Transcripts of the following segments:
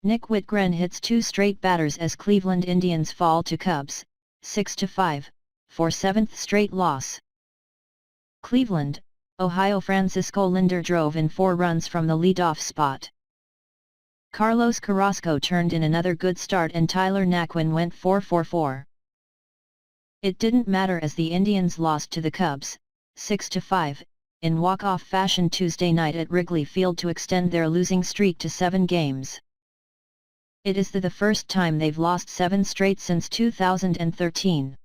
Nick Wittgren hits 2 straight batters as Cleveland Indians fall to Cubs, 6-5, for 7th straight loss. Cleveland, Ohio. Francisco Lindor drove in 4 runs from the leadoff spot. Carlos Carrasco turned in another good start and Tyler Naquin went 4-for-4. It didn't matter as the Indians lost to the Cubs, 6-5, in walk-off fashion Tuesday night at Wrigley Field to extend their losing streak to 7 games. It is the first time they've lost 7 straight since 2013.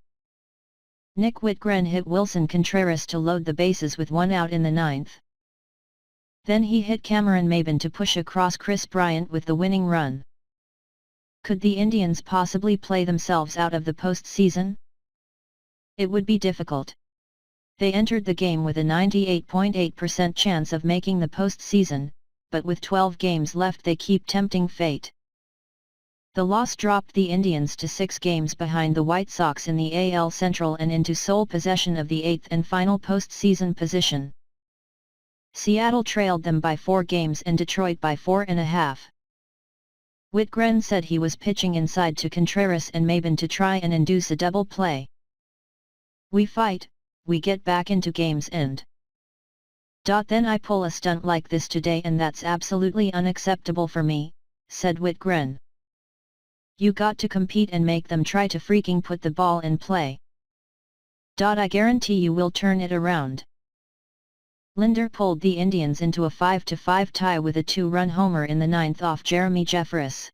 Nick Wittgren hit Wilson Contreras to load the bases with 1 out in the 9th. Then he hit Cameron Maybin to push across Chris Bryant with the winning run. Could the Indians possibly play themselves out of the postseason? It would be difficult. They entered the game with a 98.8% chance of making the postseason, but with 12 games left they keep tempting fate. The loss dropped the Indians to 6 games behind the White Sox in the AL Central and into sole possession of the 8th and final postseason position. Seattle trailed them by 4 games and Detroit by 4.5. Wittgren said he was pitching inside to Contreras and Maybin to try and induce a double play. "We fight, we get back into games and then I pull a stunt like this today and that's absolutely unacceptable for me," said Wittgren. "You got to compete and make them try to freaking put the ball in play. I guarantee you will turn it around." Lindor pulled the Indians into a 5-5 tie with a 2-run homer in the 9th off Jeremy Jeffress.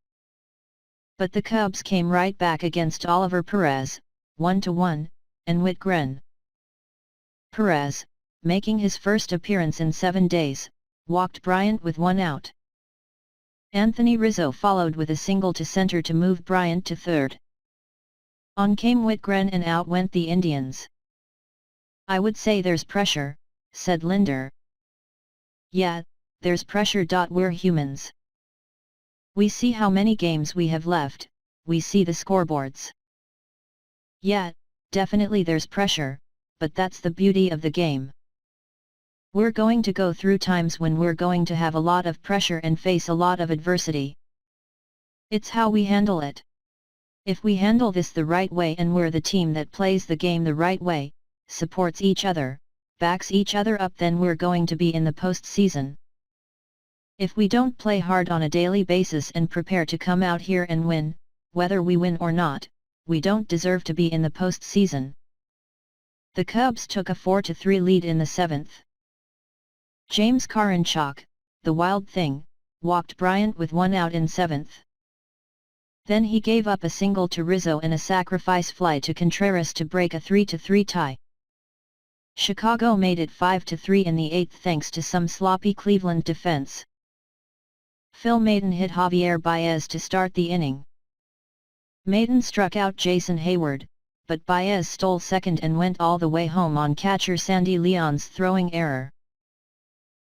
But the Cubs came right back against Oliver Perez, 1-1, and Wittgren. Perez, making his first appearance in 7 days, walked Bryant with 1 out. Anthony Rizzo followed with a single to center to move Bryant to third. On came Wittgren and out went the Indians. "I would say there's pressure," said Lindor. "Yeah, there's pressure. We're humans. We see how many games we have left, we see the scoreboards. Yeah, definitely there's pressure, but that's the beauty of the game. We're going to go through times when we're going to have a lot of pressure and face a lot of adversity. It's how we handle it. If we handle this the right way and we're the team that plays the game the right way, supports each other, backs each other up, then we're going to be in the postseason. If we don't play hard on a daily basis and prepare to come out here and win, whether we win or not, we don't deserve to be in the postseason." The Cubs took a 4-3 lead in the 7th. James Karinchak, the Wild Thing, walked Bryant with 1 out in 7th. Then he gave up a single to Rizzo and a sacrifice fly to Contreras to break a 3-3 tie. Chicago made it 5-3 in the 8th thanks to some sloppy Cleveland defense. Phil Maton hit Javier Baez to start the inning. Maton struck out Jason Hayward, but Baez stole second and went all the way home on catcher Sandy Leon's throwing error.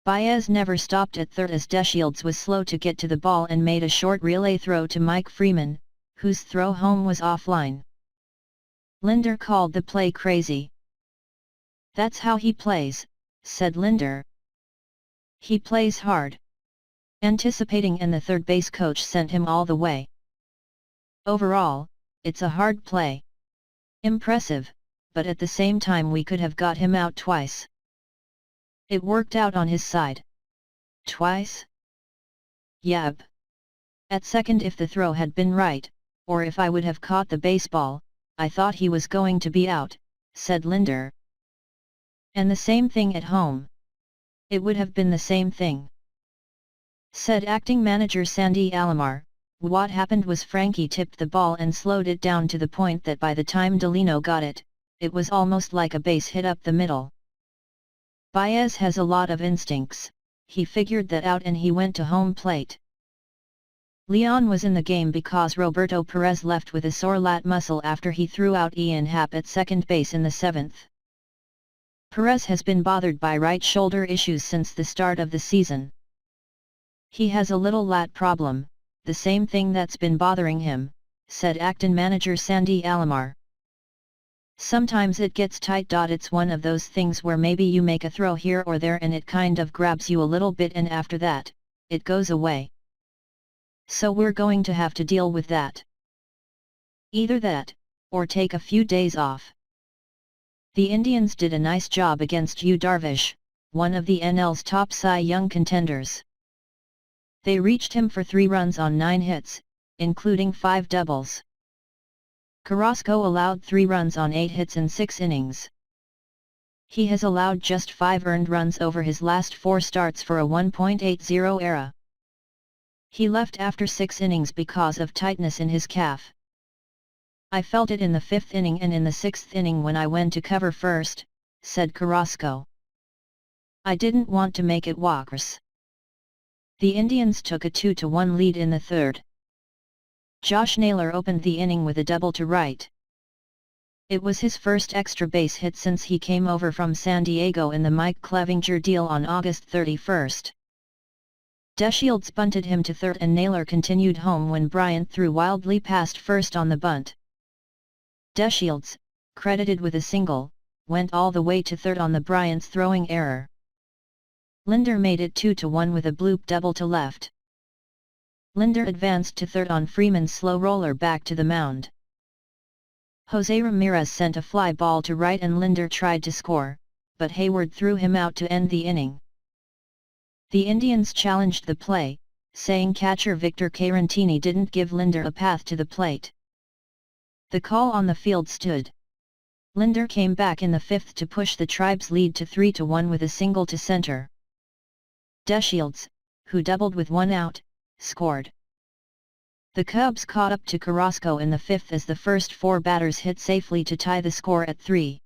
Baez never stopped at third as DeShields was slow to get to the ball and made a short relay throw to Mike Freeman, whose throw home was offline. Lindor called the play crazy. "That's how he plays," said Lindor. "He plays hard. Anticipating, and the third base coach sent him all the way. Overall, it's a hard play. Impressive, but at the same time we could have got him out twice. It worked out on his side." "Twice?" "Yep. At second if the throw had been right, or if I would have caught the baseball, I thought he was going to be out," said Lindor. "And the same thing at home. It would have been the same thing," said acting manager Sandy Alomar. "What happened was Frankie tipped the ball and slowed it down to the point that by the time Delino got it, it was almost like a base hit up the middle. Baez has a lot of instincts, he figured that out and he went to home plate." Leon was in the game because Roberto Perez left with a sore lat muscle after he threw out Ian Happ at second base in the 7th. Perez has been bothered by right shoulder issues since the start of the season. "He has a little lat problem, the same thing that's been bothering him," said acting manager Sandy Alomar. "Sometimes it gets tight. It's one of those things where maybe you make a throw here or there and it kind of grabs you a little bit and after that, it goes away. So we're going to have to deal with that. Either that, or take a few days off. The Indians did a nice job against Yu Darvish, one of the NL's top Cy Young contenders. They reached him for 3 runs on 9 hits, including 5 doubles. Carrasco allowed 3 runs on 8 hits in 6 innings. He has allowed just 5 earned runs over his last 4 starts for a 1.80 ERA. He left after 6 innings because of tightness in his calf. I felt it in the 5th inning and in the 6th inning when I went to cover first, said Carrasco. I didn't want to make it worse. The Indians took a 2-1 lead in the 3rd. Josh Naylor opened the inning with a double to right. It was his first extra base hit since he came over from San Diego in the Mike Clevinger deal on August 31. DeShields bunted him to third and Naylor continued home when Bryant threw wildly past first on the bunt. DeShields, credited with a single, went all the way to third on the Bryant's throwing error. Linder made it 2-1 with a bloop double to left. Linder advanced to third on Freeman's slow roller back to the mound. Jose Ramirez sent a fly ball to right and Linder tried to score, but Hayward threw him out to end the inning. The Indians challenged the play, saying catcher Victor Caratini didn't give Linder a path to the plate. The call on the field stood. Linder came back in the 5th to push the Tribe's lead to 3-1 with a single to center. DeShields, who doubled with 1 out, scored. The Cubs caught up to Carrasco in the 5th as the first 4 batters hit safely to tie the score at 3.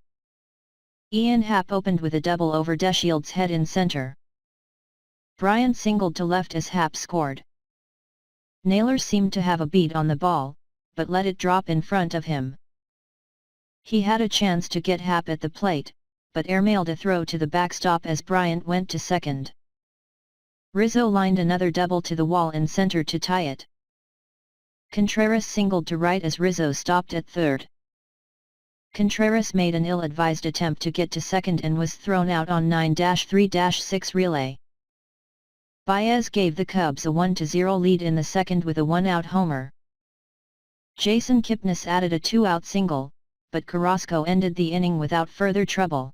Ian Happ opened with a double over DeShields' head in center. Bryant singled to left as Happ scored. Naylor seemed to have a beat on the ball, but let it drop in front of him. He had a chance to get Happ at the plate, but airmailed a throw to the backstop as Bryant went to second. Rizzo lined another double to the wall in center to tie it. Contreras singled to right as Rizzo stopped at third. Contreras made an ill-advised attempt to get to second and was thrown out on 9-3-6 relay. Baez gave the Cubs a 1-0 lead in the 2nd with a 1-out homer. Jason Kipnis added a 2-out single, but Carrasco ended the inning without further trouble.